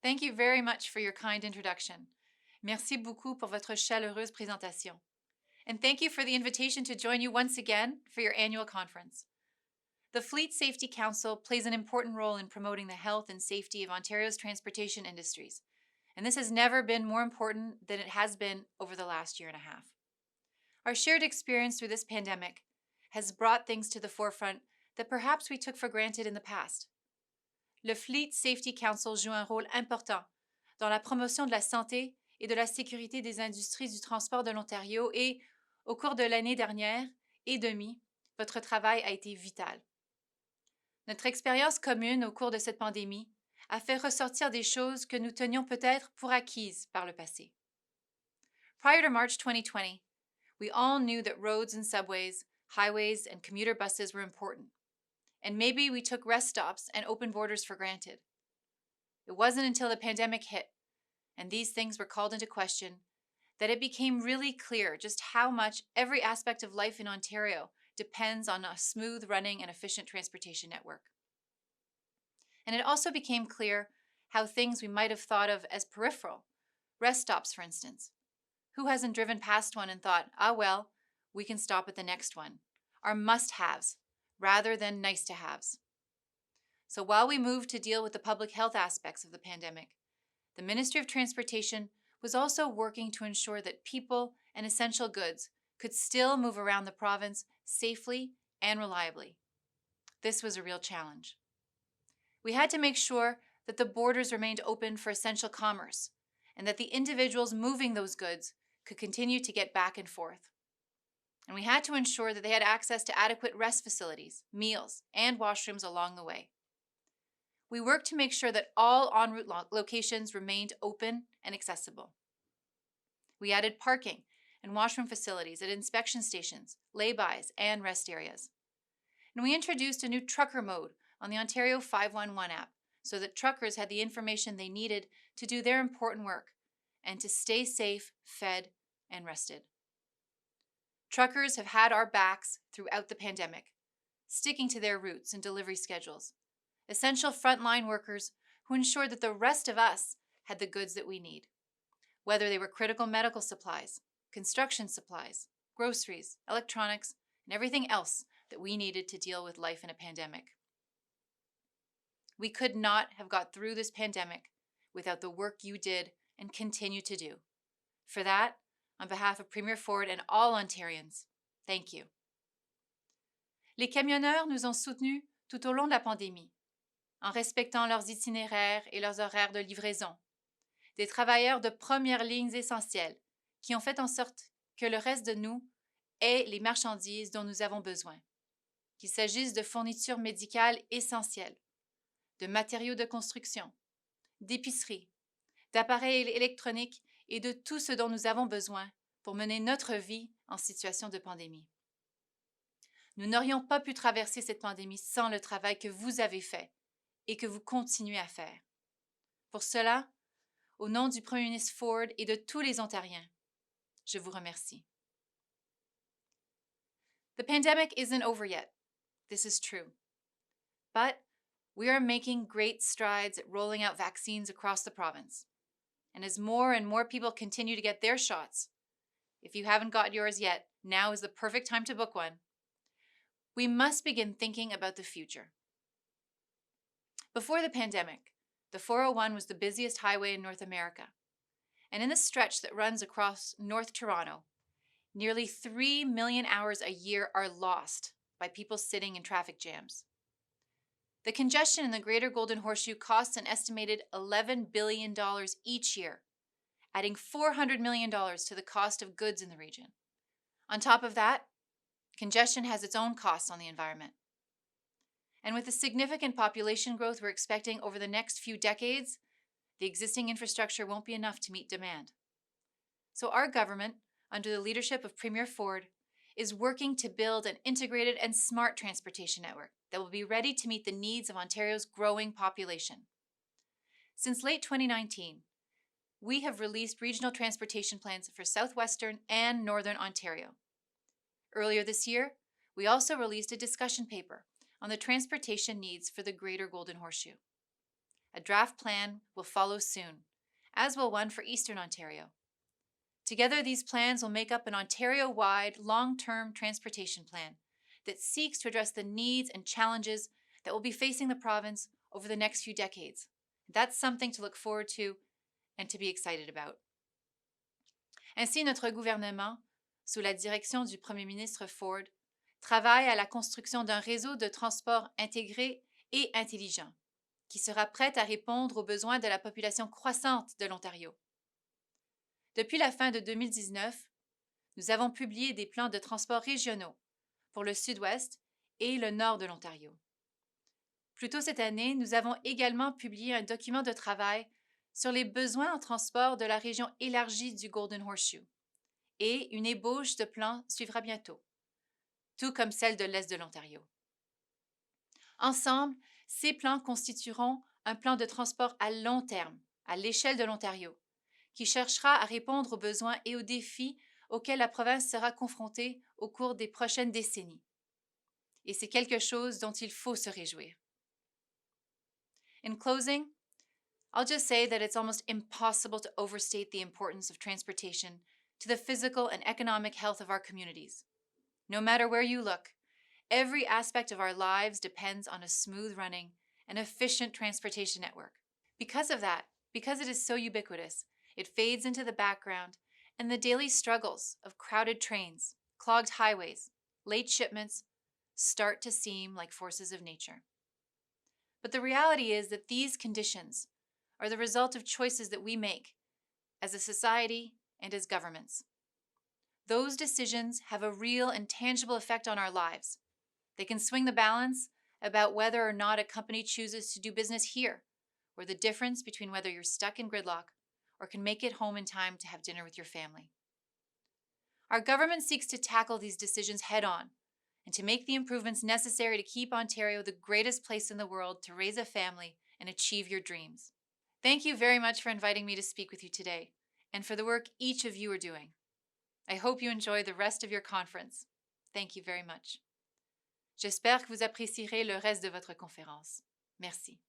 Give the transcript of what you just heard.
Thank you very much for your kind introduction. Merci beaucoup pour votre chaleureuse présentation. And thank you for the invitation to join you once again for your annual conference. The Fleet Safety Council plays an important role in promoting the health and safety of Ontario's transportation industries, and this has never been more important than it has been over the last year and a half. Our shared experience through this pandemic has brought things to the forefront that perhaps we took for granted in the past. Le Fleet Safety Council joue un rôle important dans la promotion de la santé et de la sécurité des industries du transport de l'Ontario et, au cours de l'année dernière et demie, votre travail a été vital. Notre expérience commune au cours de cette pandémie a fait ressortir des choses que nous tenions peut-être pour acquises par le passé. Prior to March 2020, we all knew that roads and subways, highways, and commuter buses were important. And maybe we took rest stops and open borders for granted. It wasn't until the pandemic hit and these things were called into question that it became really clear just how much every aspect of life in Ontario depends on a smooth running and efficient transportation network. And it also became clear how things we might have thought of as peripheral, rest stops for instance. Who hasn't driven past one and thought, well, we can stop at the next one, are must-haves rather than nice-to-haves. So while we moved to deal with the public health aspects of the pandemic, the Ministry of Transportation was also working to ensure that people and essential goods could still move around the province safely and reliably. This was a real challenge. We had to make sure that the borders remained open for essential commerce and that the individuals moving those goods could continue to get back and forth. And we had to ensure that they had access to adequate rest facilities, meals, and washrooms along the way. We worked to make sure that all en route locations remained open and accessible. We added parking and washroom facilities at inspection stations, lay-bys, and rest areas. And we introduced a new trucker mode on the Ontario 511 app so that truckers had the information they needed to do their important work and to stay safe, fed, and rested. Truckers have had our backs throughout the pandemic, sticking to their routes and delivery schedules. Essential frontline workers who ensured that the rest of us had the goods that we need, whether they were critical medical supplies, construction supplies, groceries, electronics, and everything else that we needed to deal with life in a pandemic. We could not have got through this pandemic without the work you did and continue to do. For that, on behalf of Premier Ford and all Ontarians, thank you. Les camionneurs nous ont soutenus tout au long de la pandémie, en respectant leurs itinéraires et leurs horaires de livraison. Des travailleurs de première ligne essentiels qui ont fait en sorte que le reste de nous ait les marchandises dont nous avons besoin, qu'il s'agisse de fournitures médicales essentielles, de matériaux de construction, d'épicerie, d'appareils électroniques et de tout ce dont nous avons besoin pour mener notre vie en situation de pandémie. Nous n'aurions pas pu traverser cette pandémie sans le travail que vous avez fait et que vous continuez à faire. Pour cela, au nom du Premier ministre Ford et de tous les Ontariens, je vous remercie. The pandemic isn't over yet. This is true. But we are making great strides at rolling out vaccines across the province. And as more and more people continue to get their shots, if you haven't got yours yet, now is the perfect time to book one. We must begin thinking about the future. Before the pandemic, the 401 was the busiest highway in North America. And in the stretch that runs across North Toronto, nearly 3 million hours a year are lost by people sitting in traffic jams. The congestion in the Greater Golden Horseshoe costs an estimated $11 billion each year, adding $400 million to the cost of goods in the region. On top of that, congestion has its own costs on the environment. And with the significant population growth we're expecting over the next few decades, the existing infrastructure won't be enough to meet demand. So our government, under the leadership of Premier Ford, is working to build an integrated and smart transportation network that will be ready to meet the needs of Ontario's growing population. Since late 2019, we have released regional transportation plans for Southwestern and Northern Ontario. Earlier this year, we also released a discussion paper on the transportation needs for the Greater Golden Horseshoe. A draft plan will follow soon, as will one for Eastern Ontario. Together, these plans will make up an Ontario-wide long-term transportation plan that seeks to address the needs and challenges that will be facing the province over the next few decades. That's something to look forward to and to be excited about. Ainsi, notre gouvernement, sous la direction du Premier ministre Ford, travaille à la construction d'un réseau de transport intégré et intelligent, qui sera prêt à répondre aux besoins de la population croissante de l'Ontario. Depuis la fin de 2019, nous avons publié des plans de transport régionaux pour le sud-ouest et le nord de l'Ontario. Plus tôt cette année, nous avons également publié un document de travail sur les besoins en transport de la région élargie du Golden Horseshoe, et une ébauche de plan suivra bientôt, tout comme celle de l'Est de l'Ontario. Ensemble, ces plans constitueront un plan de transport à long terme, à l'échelle de l'Ontario, qui cherchera à répondre aux besoins et aux défis auxquels la province sera confrontée au cours des prochaines décennies. Et c'est quelque chose dont il faut se réjouir. In closing, I'll just say that it's almost impossible to overstate the importance of transportation to the physical and economic health of our communities. No matter where you look, every aspect of our lives depends on a smooth-running and efficient transportation network. Because of that, because it is so ubiquitous, it fades into the background, and the daily struggles of crowded trains, clogged highways, late shipments start to seem like forces of nature. But the reality is that these conditions are the result of choices that we make as a society and as governments. Those decisions have a real and tangible effect on our lives. They can swing the balance about whether or not a company chooses to do business here, or the difference between whether you're stuck in gridlock or can make it home in time to have dinner with your family. Our government seeks to tackle these decisions head on and to make the improvements necessary to keep Ontario the greatest place in the world to raise a family and achieve your dreams. Thank you very much for inviting me to speak with you today and for the work each of you are doing. I hope you enjoy the rest of your conference. Thank you very much. J'espère que vous apprécierez le reste de votre conférence. Merci.